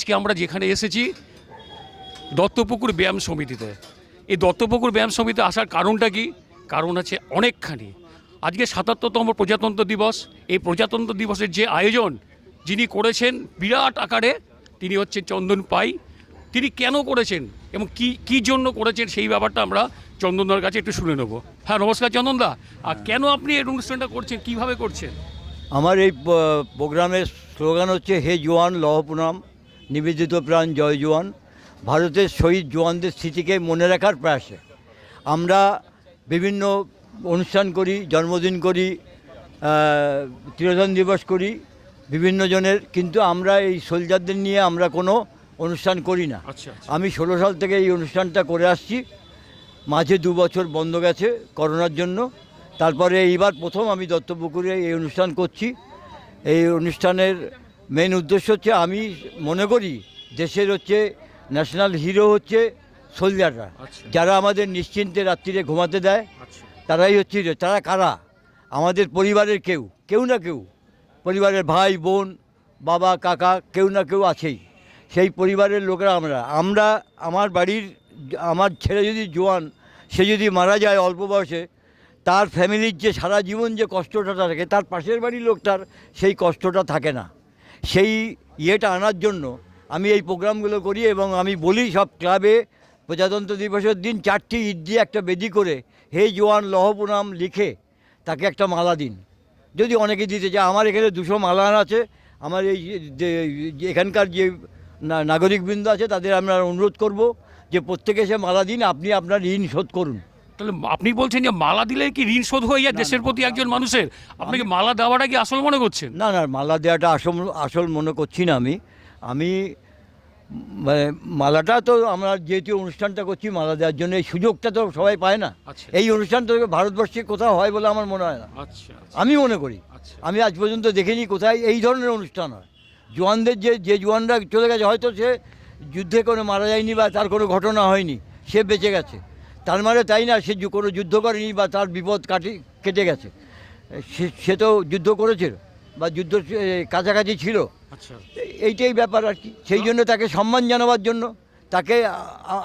আজকে আমরা যেখানে এসেছি দত্তপুকুর ব্যায়াম সমিতিতে। এই দত্তপুকুর ব্যায়াম সমিতিতে আসার কারণটা কি? কারণ আছে অনেকখানি। আজকে ৭৭তম প্রজাতন্ত্র দিবস। এই প্রজাতন্ত্র দিবসের যে আয়োজন যিনি করেছেন বিরাট আকারে, তিনি হচ্ছেন চন্দন পাই। তিনি কেন করেছেন এবং কি জন্য করেছেন সেই ব্যাপারটা আমরা চন্দনদার কাছে একটু শুনে নেব। হ্যাঁ, নমস্কার চন্দনদা। আর কেন আপনি এই অনুষ্ঠানটা করছেন, কিভাবে করছেন? আমার এই প্রোগ্রামের স্লোগান হচ্ছে হে জওয়ান লহ প্রণাম, নিবেদিত প্রাণ জয় জওয়ান। ভারতের শহীদ জওয়ানদের স্মৃতিকে মনে রাখার প্রয়াসে আমরা বিভিন্ন অনুষ্ঠান করি, জন্মদিন করি, তিরোধান দিবস করি বিভিন্ন জনের, কিন্তু আমরা এই সোলজারদের নিয়ে আমরা কোনো অনুষ্ঠান করি না। আচ্ছা, আমি 16 সাল থেকে এই অনুষ্ঠানটা করে আসছি। মাঝে 2 বছর বন্ধ গেছে করোনার জন্য। তারপরে এইবার প্রথম আমি দত্তপুকুরে এই অনুষ্ঠান করছি। এই অনুষ্ঠানের মেন উদ্দেশ্য হচ্ছে, আমি মনে করি দেশের হচ্ছে ন্যাশনাল হিরো হচ্ছে সোলজাররা, যারা আমাদের নিশ্চিন্তে রাত্রিরে ঘুমাতে দেয়, তারাই হচ্ছে হিরো। তারা কারা? আমাদের পরিবারের কেউ না কেউ, পরিবারের ভাই বোন বাবা কাকা কেউ না কেউ আছেই। সেই পরিবারের লোকেরা আমরা আমার বাড়ির আমার ছেলে যদি জওয়ান, সে যদি মারা যায় অল্প বয়সে, তার ফ্যামিলির যে সারা জীবন যে কষ্টটা থাকে, তার পাশের বাড়ির লোকটার সেই কষ্টটা থাকে না। সেই ইয়েটা আনার জন্য আমি এই প্রোগ্রামগুলো করি। এবং আমি বলি সব ক্লাবে প্রজাতন্ত্র দিবসের দিন 4টি ইট দিয়ে একটা বেদি করে হে জওয়ান লহ প্রণাম লিখে তাকে একটা মালা দিন। যদি অনেকে দিতে চায়, আমার এখানে 200 মালা আছে। আমার এই এখানকার যে নাগরিকবৃন্দ আছে তাদের আমরা অনুরোধ করব যে প্রত্যেকে সে মালা দিন, আপনি আপনার ঋণ শোধ করুন। তাহলে আপনি বলছেন যে মালা দিলে কি ঋণ শোধ হয়ে যায় দেশের প্রতি একজন মানুষের? আপনাকে মালা দেওয়াটা কি আসল মনে করছেন? না, মালা দেওয়াটা আসল মনে করছি না। আমি মানে মালাটা তো আমরা যেহেতু অনুষ্ঠানটা করছি মালা দেওয়ার জন্য, এই সুযোগটা তো সবাই পায় না। এই অনুষ্ঠান তো ভারতবর্ষে কোথাও হয় বলে আমার মনে হয় না। আমি মনে করি, আমি আজ পর্যন্ত দেখিনি কোথায় এই ধরনের অনুষ্ঠান হয়। জওয়ানদের যে জওয়ানরা চলে গেছে, হয়তো সে যুদ্ধে কোনো মারা যায়নি বা তার কোনো ঘটনা হয়নি, সে বেঁচে গেছে, তার মানে তাই না সে কোনো যুদ্ধ করেনি বা তার বিপদ কেটে গেছে। সে তো যুদ্ধ করেছিল বা যুদ্ধ কাছাকাছি ছিল। এইটাই ব্যাপার আর কি। সেই জন্য তাকে সম্মান জানাবার জন্য তাকে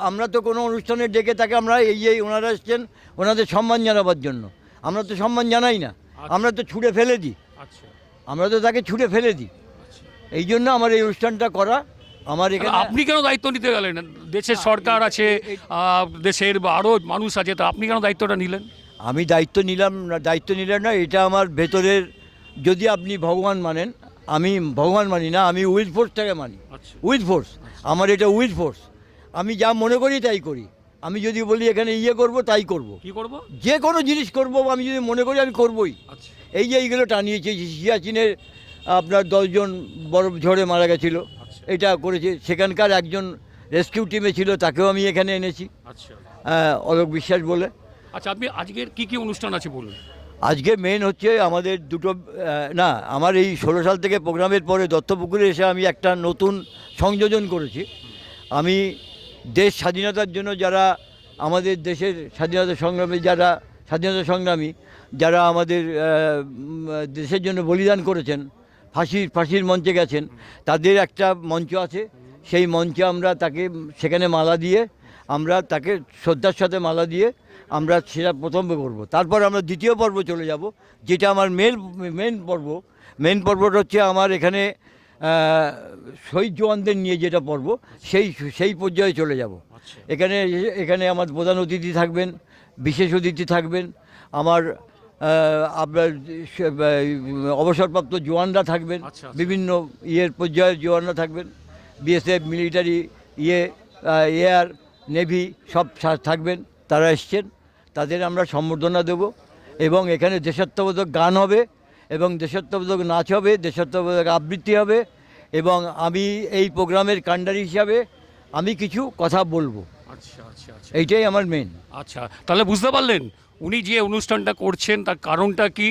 আমরা তো কোনো অনুষ্ঠানে ডেকে তাকে আমরা এই ওনারা এসছেন ওনাদের সম্মান জানাবার জন্য, আমরা তো সম্মান জানাই না, আমরা তো ছুঁড়ে ফেলে দিই। আমরা তো তাকে ছুঁড়ে ফেলে দিই। এই জন্য আমার এই অনুষ্ঠানটা করা। আমার এখানে আপনি কেন দায়িত্ব নিতে গেলেন? দেশের সরকার আছে, দেশের আরও মানুষ আছে, তা আপনি কেন দায়িত্বটা নিলেন? আমি দায়িত্ব নিলাম না, এটা আমার ভেতরের। যদি আপনি ভগবান মানেন, আমি ভগবান মানি না, আমি উইল ফোর্সটাকে মানি। উইল ফোর্স আমার, এটা উইল ফোর্স। আমি যা মনে করি তাই করি। আমি যদি বলি এখানে করব, তাই করব। কি করব? যে কোনো জিনিস করব, আমি যদি মনে করি আমি করবই। এই যে এইগুলো টানিয়েছে, সিয়াচিনের আপনার 10 জন বরফ ঝড়ে মারা গেছিলো, এটা করেছে। সেখানকার একজন রেস্কিউ টিমে ছিল, তাকেও আমি এখানে এনেছি, অলোক বিশ্বাস বলে। আচ্ছা, আপনি আজকের কি অনুষ্ঠান আছে বলুন? আজকে মেন হচ্ছে আমাদের দুটো, না আমার এই 16 সাল থেকে প্রোগ্রামের পরে দত্তপুকুরে এসে আমি একটা নতুন সংযোজন করেছি। আমি দেশ স্বাধীনতার জন্য যারা আমাদের দেশের স্বাধীনতা সংগ্রামী, যারা আমাদের দেশের জন্য বলিদান করেছেন, ফাঁসির মঞ্চে গেছেন, তাদের একটা মঞ্চ আছে। সেই মঞ্চে আমরা তাকে সেখানে মালা দিয়ে, আমরা তাকে শ্রদ্ধার সাথে মালা দিয়ে আমরা সেটা প্রথম করব। তারপর আমরা দ্বিতীয় পর্ব চলে যাব, যেটা আমার মেন পর্বটা হচ্ছে আমার এখানে শহীদ জওয়ানদের নিয়ে যেটা পর্ব, সেই পর্যায়ে চলে যাব। এখানে আমার প্রধান অতিথি থাকবেন, বিশেষ অতিথি থাকবেন, আমার আপনার অবসরপ্রাপ্ত জওয়ানরা থাকবেন, বিভিন্ন পর্যায়ের জওয়ানরা থাকবেন, বিএসএফ, মিলিটারি, এয়ার, নেভি সব থাকবেন। তারা এসছেন, তাদের আমরা সম্বর্ধনা দেব। এবং এখানে দেশাত্মবোধক গান হবে এবং দেশাত্মবোধক নাচ হবে, দেশাত্মবোধক আবৃত্তি হবে। এবং আমি এই প্রোগ্রামের কান্ডারি হিসাবে আমি কিছু কথা বলবো। এইটাই আমার মেন। আচ্ছা, তাহলে বুঝতে পারলেন উনি যে অনুষ্ঠানটা করছেন তার কারণটা কি,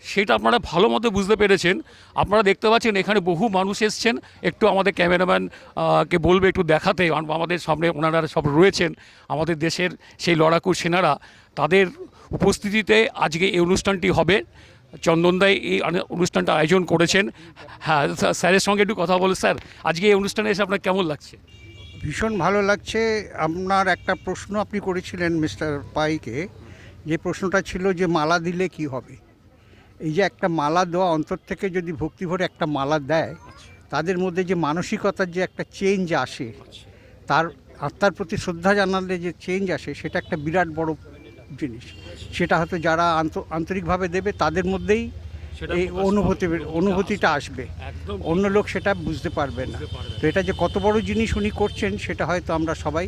সেটা আপনারা ভালো মতো বুঝতে পেরেছেন। আপনারা দেখতে পাচ্ছেন এখানে বহু মানুষ এসছেন। একটু আমাদের ক্যামেরাম্যানকে বলবে একটু দেখাতে, আমাদের সামনে ওনারা সব রয়েছেন, আমাদের দেশের সেই লড়াকু সেনারা, তাদের উপস্থিতিতে আজকে এই অনুষ্ঠানটি হবে। চন্দনদাই এই অনুষ্ঠানটা আয়োজন করেছেন। হ্যাঁ, স্যারের সঙ্গে একটু কথা বলে। স্যার, আজকে এই অনুষ্ঠানে এসে আপনার কেমন লাগছে? ভীষণ ভালো লাগছে। আপনার একটা প্রশ্ন আপনি করেছিলেন মিস্টার পাইকে, যে প্রশ্নটা ছিল যে মালা দিলে কি হবে। এই যে একটা মালা দেওয়া, অন্তর থেকে যদি ভক্তিভরে একটা মালা দেয়, তাদের মধ্যে যে মানসিকতার যে একটা চেঞ্জ আসে, তার আত্মার প্রতি শ্রদ্ধা জানালে যে চেঞ্জ আসে, সেটা একটা বিরাট বড় জিনিস। সেটা হয়তো যারা আন্তরিকভাবে দেবে তাদের মধ্যেই এই অনুভূতিটা আসবে, অন্য লোক সেটা বুঝতে পারবে না। তো এটা যে কত বড় জিনিস উনি করছেন সেটা হয়তো আমরা সবাই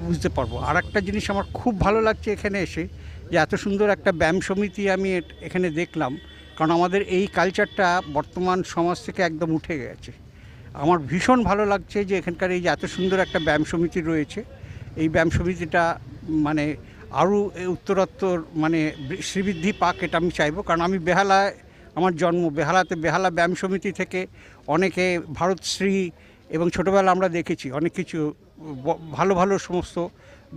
বুঝতে পারবো। আর একটা জিনিস আমার খুব ভালো লাগছে এখানে এসে, যে এত সুন্দর একটা ব্যায়াম সমিতি আমি এখানে দেখলাম। কারণ আমাদের এই কালচারটা বর্তমান সমাজ থেকে একদম উঠে গেছে। আমার ভীষণ ভালো লাগছে যে এখানকার এই যে এত সুন্দর একটা ব্যায়াম সমিতি রয়েছে। এই ব্যায়াম সমিতিটা মানে আরও উত্তরোত্তর মানে শ্রীবৃদ্ধি পাক, এটা আমি চাইবো। কারণ আমি বেহালায় আমার জন্ম, বেহালা ব্যায়াম সমিতি থেকে অনেকে ভারতশ্রী এবং ছোটোবেলা আমরা দেখেছি অনেক কিছু ভালো ভালো সমস্ত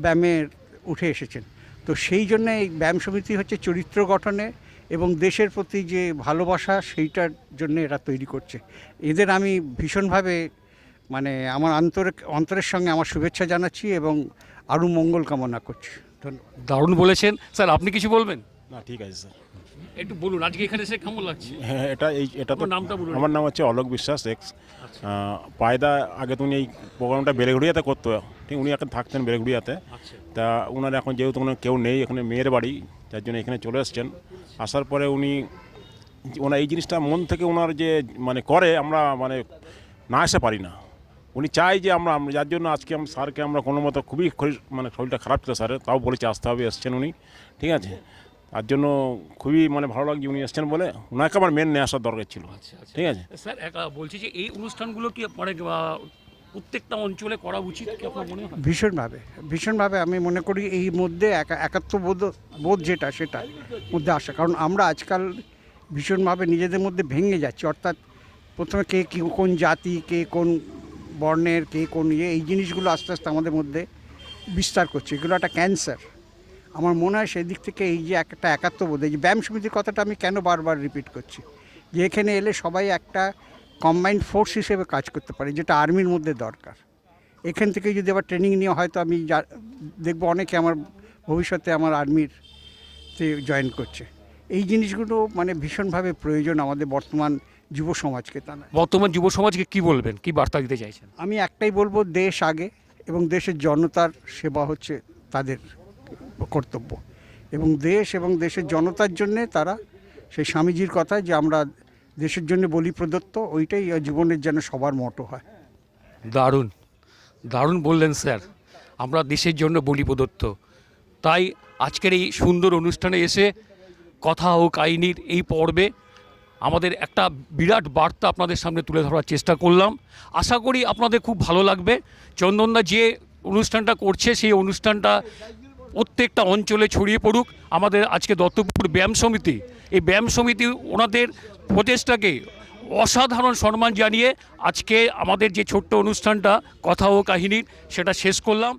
ব্যায়ামের উঠে এসেছেন। তো সেই জন্য এই ব্যায়াম সমিতি হচ্ছে চরিত্র গঠনে এবং দেশের প্রতি যে ভালোবাসা, সেইটার জন্য এরা তৈরি করছে। এদের আমি ভীষণভাবে মানে আমার অন্তরের সঙ্গে আমার শুভেচ্ছা জানাচ্ছি এবং আরও মঙ্গল কামনা করছি। ধন্যবাদ। দারুণ বলেছেন। স্যার, আপনি কিছু বলবেন? না, ঠিক আছে স্যার। একটু বলুন আজকে এখানে এসে কেমন লাগছে? হ্যাঁ, এটা তো আপনার নামটা বলুন। আমার নাম হচ্ছে অলোক বিশ্বাস এক্স। পায়দা আগে তো উনি এই প্রোগ্রামটা বেলেঘড়িয়াতে করতো, ঠিক উনি এখন থাকতেন বেলেঘড়িয়াতে। তা ওনার এখন যেহেতু ওনার কেউ নেই এখানে, মেয়ের বাড়ি, যার জন্য এখানে চলে এসছেন। আসার পরে ওনার এই জিনিসটা মন থেকে ওনার যে মানে করে, আমরা মানে না এসে পারি না। উনি চাই যে আমরা যার জন্য আজকে স্যারকে আমরা কোনো মতো খুবই মানে শরীরটা খারাপ ছিল স্যারের, তাও বলেছে আসতে হবে, এসছেন উনি, ঠিক আছে। তার জন্য খুবই মানে ভালো লাগছে উনি এসছেন বলে। ওনাকে আমার মেন নিয়ে আসার দরকার ছিল, ঠিক আছে। স্যার, বলছি যে এই অনুষ্ঠানগুলো কি মানে প্রত্যেকটা অঞ্চলে করা উচিত কি আপনার মনে হয়? ভীষণভাবে আমি মনে করি এই মধ্যে একাত্মবোধ যেটা, সেটা মধ্যে আসা। কারণ আমরা আজকাল ভীষণভাবে নিজেদের মধ্যে ভেঙে যাচ্ছি। অর্থাৎ প্রথমে কে কোন জাতি, কে কোন বর্ণের, কে কোন এই জিনিসগুলো আস্তে আস্তে আমাদের মধ্যে বিস্তার করছে। এগুলো একটা ক্যান্সার। আমার মনে হয় সেই দিক থেকে এই যে একটা একাত্মবোধ, এই যে ব্যায়াম সমিতির কথাটা আমি কেন বারবার রিপিট করছি, যে এখানে এলে সবাই একটা কম্বাইন্ড ফোর্স হিসেবে কাজ করতে পারে, যেটা আর্মির মধ্যে দরকার। এখান থেকে যদি আবার ট্রেনিং নেওয়া হয়, তো আমি দেখবো অনেকে আমার ভবিষ্যতে আমার আর্মিতে জয়েন করছে। এই জিনিসগুলো মানে ভীষণভাবে প্রয়োজন আমাদের বর্তমান যুব সমাজকে। তা না, বর্তমান যুব সমাজকে কি বলবেন, কি বার্তা দিতে চাইছেন? আমি একটাই বলবো, দেশ আগে এবং দেশের জনতার সেবা হচ্ছে তাদের কর্তব্য। এবং দেশ এবং দেশের জনতার জন্যে তারা সেই স্বামীজির কথা, যে আমরা দেশের জন্য বলি প্রদত্ত, ওইটাই জীবনের যেন সবার মতো হয়। দারুণ দারুণ বললেন স্যার, আমরা দেশের জন্য বলি প্রদত্ত। তাই আজকের এই সুন্দর অনুষ্ঠানে এসে কথা ও কাহিনীর এই পর্বে আমাদের একটা বিরাট বার্তা আপনাদের সামনে তুলে ধরার চেষ্টা করলাম। আশা করি আপনাদের খুব ভালো লাগবে। চন্দনদা যে অনুষ্ঠানটা করছে, সেই অনুষ্ঠানটা প্রত্যেকটা অঞ্চলে ছড়িয়ে পড়ুক। আমাদের আজকে দত্তপুকুর ব্যায়াম সমিতি, এই ব্যায়াম সমিতি ওনাদের প্রচেষ্টাকে অসাধারণ সম্মান জানিয়ে আজকে আমাদের যে ছোট্ট অনুষ্ঠানটা কথা ও কাহিনীর, সেটা শেষ করলাম।